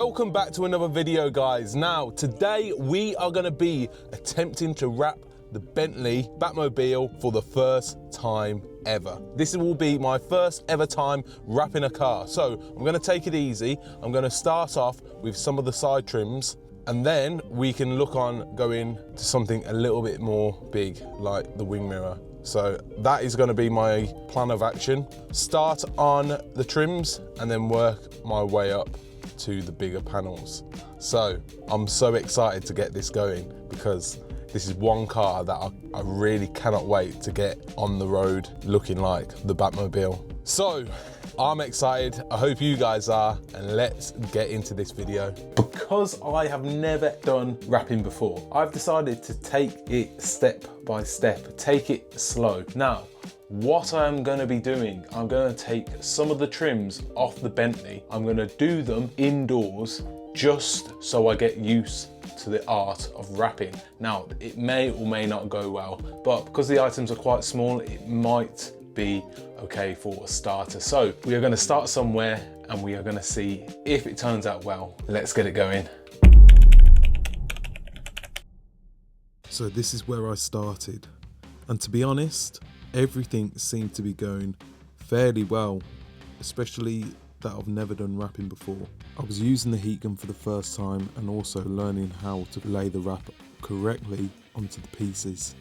Welcome back to another video, guys. Now, today we are going to be attempting to wrap the Bentley Batmobile for the first time ever. This will be my first ever time wrapping a car. So I'm going to take it easy. I'm going to start off with some of the side trims, and then we can look on going to something a little bit more big, like the wing mirror. So that is going to be my plan of action. Start on the trims and then work my way up to the bigger panels. So I'm so excited to get this going because this is one car that I really cannot wait to get on the road looking like the Batmobile. So I'm excited, I hope you guys are, and let's get into this video. Because I have never done wrapping before, I've decided to take it step by step, take it slow. Now, what I'm going to be doing, I'm going to take some of the trims off the Bentley. I'm going to do them indoors just so I get used to the art of wrapping. Now, it may or may not go well, but because the items are quite small, it might be okay for a starter. So we are going to start somewhere and we are going to see if it turns out well. Let's get it going. So this is where I started, and to be honest, everything seemed to be going fairly well, especially that I've never done wrapping before. I was using the heat gun for the first time and also learning how to lay the wrap correctly onto the pieces.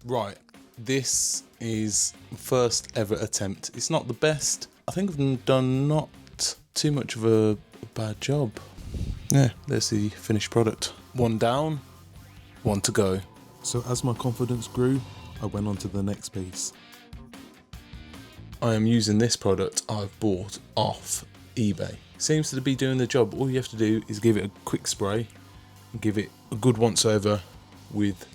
Right, this is first ever attempt. It's not the best. I think I've done not too much of a bad job. Yeah, there's the finished product. One down, one to go. So as my confidence grew, I went on to the next piece. I am using this product I've bought off eBay. Seems to be doing the job. All you have to do is give it a quick spray, give it a good once over with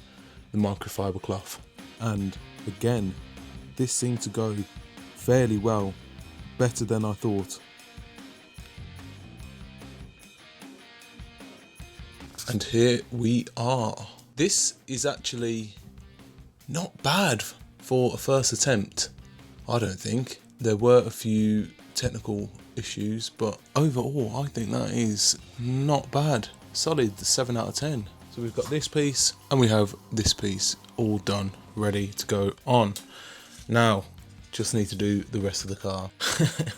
the microfiber cloth. And again, this seemed to go fairly well, better than I thought. And here we are. This is actually not bad for a first attempt, I don't think. There were a few technical issues, but overall I think that is not bad. Solid 7 out of 10. So we've got this piece and we have this piece all done, ready to go on. Now, just need to do the rest of the car.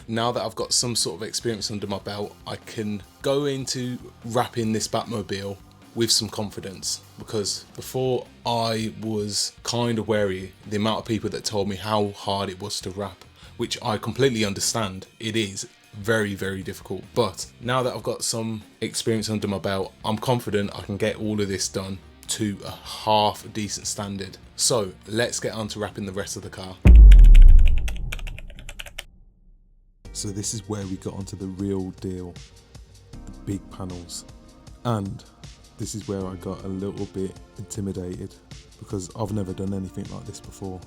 Now that I've got some sort of experience under my belt, I can go into wrapping this Batmobile with some confidence, because before I was kind of wary the amount of people that told me how hard it was to wrap, which I completely understand. It is very, very difficult, but now that I've got some experience under my belt, I'm confident I can get all of this done to a half decent standard. So let's get on to wrapping the rest of the car. So this is where we got onto the real deal, the big panels. And this is where I got a little bit intimidated because I've never done anything like this before.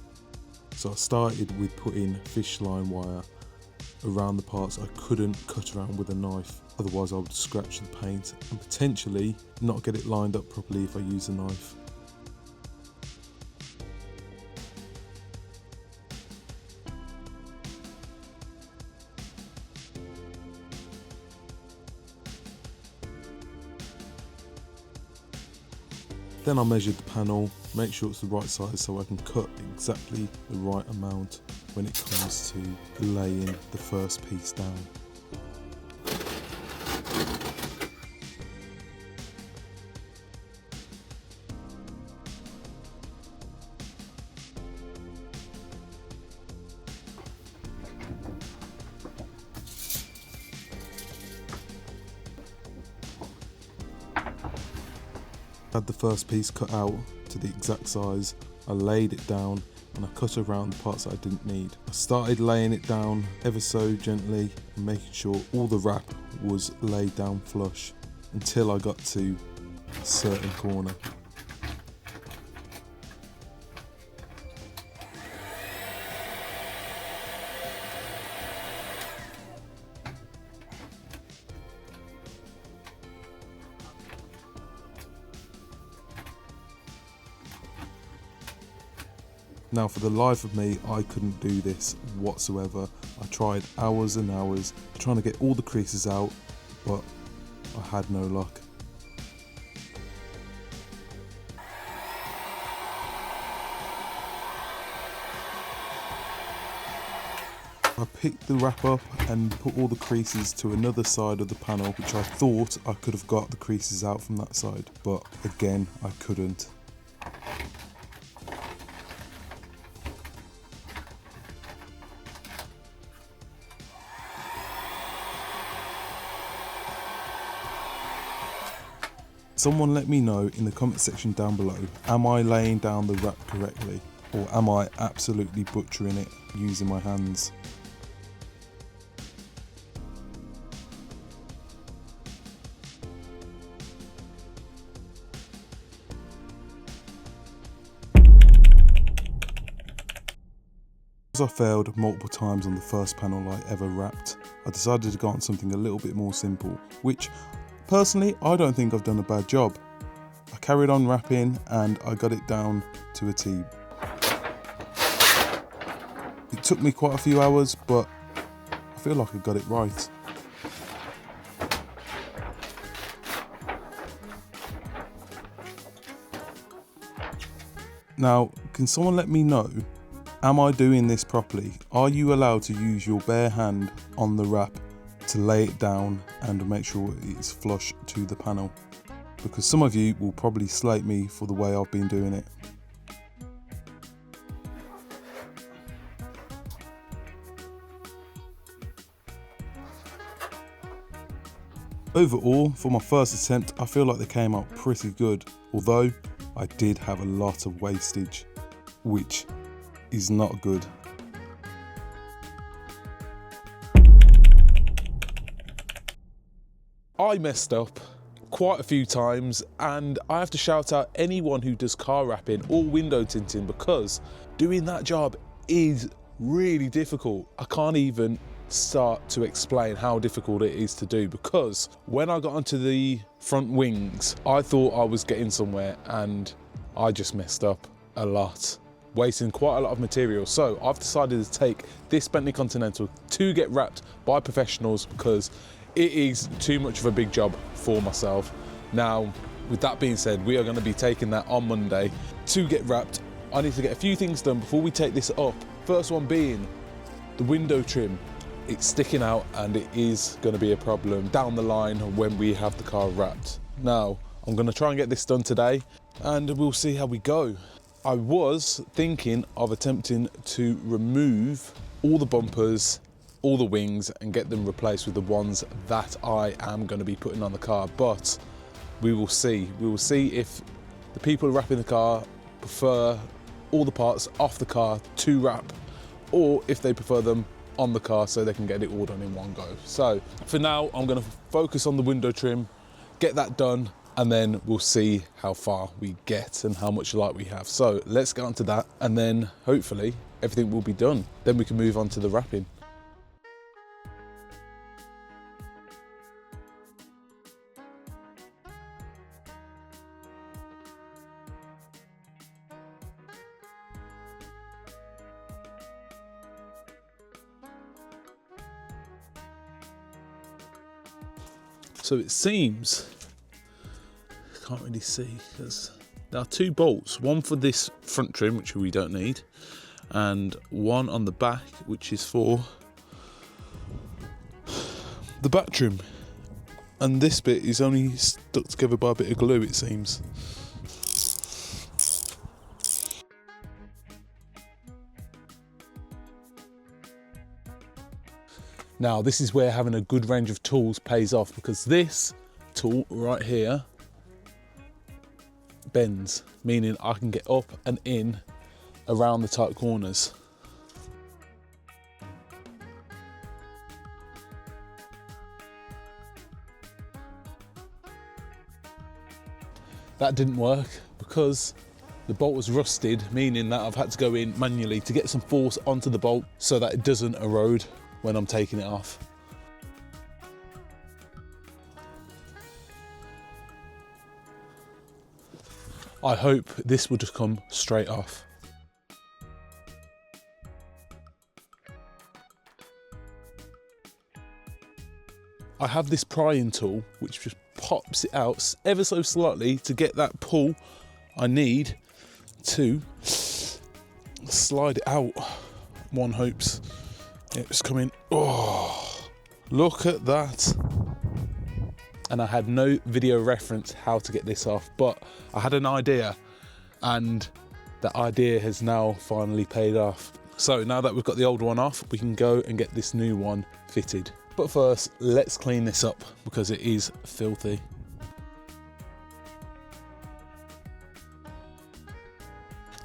So I started with putting fish line wire around the parts I couldn't cut around with a knife, otherwise I would scratch the paint and potentially not get it lined up properly if I use a knife. Then I measured the panel, make sure it's the right size so I can cut exactly the right amount when it comes to laying the first piece down. Had the first piece cut out to the exact size, I laid it down and I cut around the parts that I didn't need. I started laying it down ever so gently and making sure all the wrap was laid down flush until I got to a certain corner. Now for the life of me, I couldn't do this whatsoever. I tried hours and hours trying to get all the creases out, but I had no luck. I picked the wrap up and put all the creases to another side of the panel, which I thought I could have got the creases out from that side, but again, I couldn't. Someone let me know in the comment section down below, am I laying down the wrap correctly, or am I absolutely butchering it using my hands? As I failed multiple times on the first panel I ever wrapped, I decided to go on something a little bit more simple, which personally I don't think I've done a bad job. I carried on wrapping and I got it down to a T. It took me quite a few hours, but I feel like I got it right. Now, can someone let me know, am I doing this properly? Are you allowed to use your bare hand on the wrap to lay it down and make sure it's flush to the panel? Because some of you will probably slate me for the way I've been doing it. Overall, for my first attempt, I feel like they came out pretty good, although I did have a lot of wastage, which is not good. I messed up quite a few times, and I have to shout out anyone who does car wrapping or window tinting, because doing that job is really difficult. I can't even start to explain how difficult it is to do, because when I got onto the front wings, I thought I was getting somewhere and I just messed up a lot, wasting quite a lot of material. So I've decided to take this Bentley Continental to get wrapped by professionals, because it is too much of a big job for myself. Now, with that being said, we are going to be taking that on Monday to get wrapped. I need to get a few things done before we take this up. First one being the window trim. It's sticking out and it is going to be a problem down the line when we have the car wrapped. Now, I'm going to try and get this done today and we'll see how we go. I was thinking of attempting to remove all the bumpers, all the wings, and get them replaced with the ones that I am going to be putting on the car, but we will see. We will see if the people wrapping the car prefer all the parts off the car to wrap, or if they prefer them on the car so they can get it all done in one go. So for now, I'm going to focus on the window trim, get that done, and then we'll see how far we get and how much light we have. So let's get onto that, and then hopefully everything will be done. Then we can move on to the wrapping. So it seems, can't really see because there are two bolts, one for this front trim, which we don't need, and one on the back, which is for the back trim. And this bit is only stuck together by a bit of glue, it seems. Now, this is where having a good range of tools pays off, because this tool right here bends, meaning I can get up and in around the tight corners. That didn't work because the bolt was rusted, meaning that I've had to go in manually to get some force onto the bolt so that it doesn't erode when I'm taking it off. I hope this will just come straight off. I have this prying tool which just pops it out ever so slightly to get that pull I need to slide it out. One hopes it's coming. Oh, look at that. And I had no video reference how to get this off, but I had an idea, and that idea has now finally paid off. So now that we've got the old one off, we can go and get this new one fitted. But first, let's clean this up because it is filthy.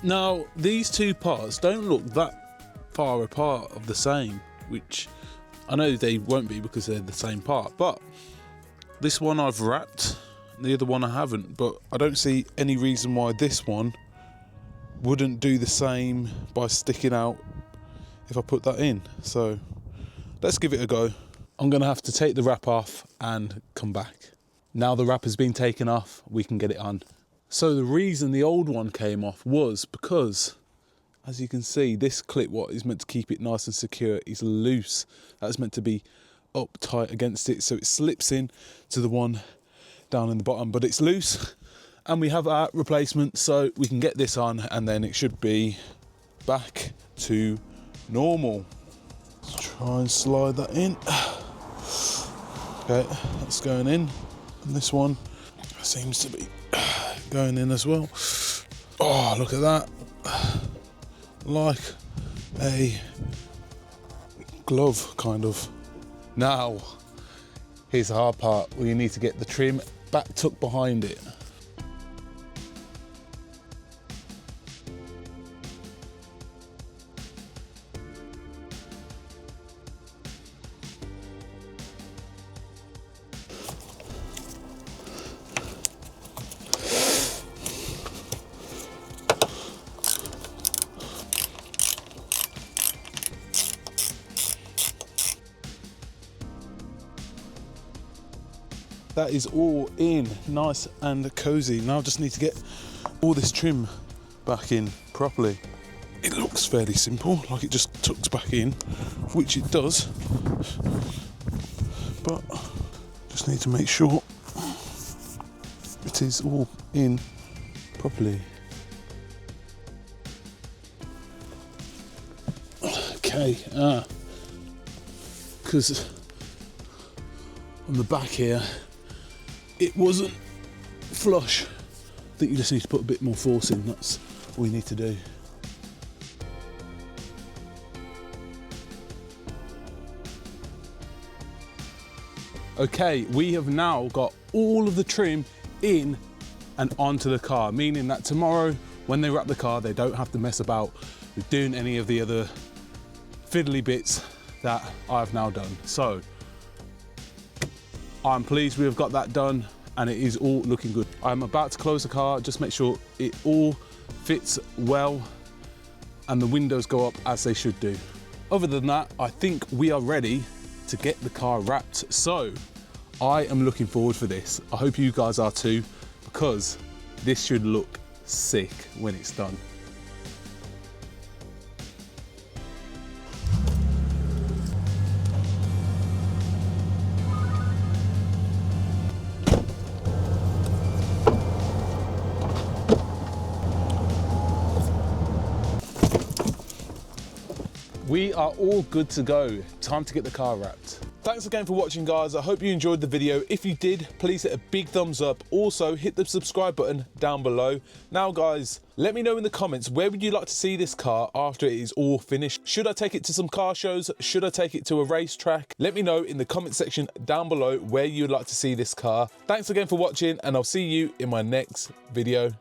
Now, these two parts don't look that far apart of the same, which I know they won't be because they're the same part, but this one I've wrapped, the other one I haven't, but I don't see any reason why this one wouldn't do the same by sticking out if I put that in. So let's give it a go. I'm gonna have to take the wrap off and come back. Now the wrap has been taken off, we can get it on. So the reason the old one came off was because, as you can see, this clip, what is meant to keep it nice and secure, is loose. That's meant to be up tight against it, so it slips in to the one down in the bottom, but it's loose. And we have our replacement, so we can get this on and then it should be back to normal. Let's try and slide that in. Okay, that's going in. And this one seems to be going in as well. Oh, look at that. Like a glove, kind of. Now, here's the hard part. We need to get the trim back tucked behind it. That is all in, nice and cozy. Now I just need to get all this trim back in properly. It looks fairly simple, like it just tucks back in, which it does, but just need to make sure it is all in properly. Okay, because on the back here, it wasn't flush. I think you just need to put a bit more force in, that's all you need to do. Okay, we have now got all of the trim in and onto the car, meaning that tomorrow when they wrap the car, they don't have to mess about with doing any of the other fiddly bits that I've now done. So I'm pleased we have got that done and it is all looking good. I'm about to close the car, just make sure it all fits well and the windows go up as they should do. Other than that, I think we are ready to get the car wrapped. So I am looking forward for this. I hope you guys are too, because this should look sick when it's done. We are all good to go. Time to get the car wrapped. Thanks again for watching, guys. I hope you enjoyed the video. If you did, please hit a big thumbs up. Also, hit the subscribe button down below. Now, guys, let me know in the comments, where would you like to see this car after it is all finished? Should I take it to some car shows? Should I take it to a racetrack? Let me know in the comment section down below where you'd like to see this car. Thanks again for watching, and I'll see you in my next video.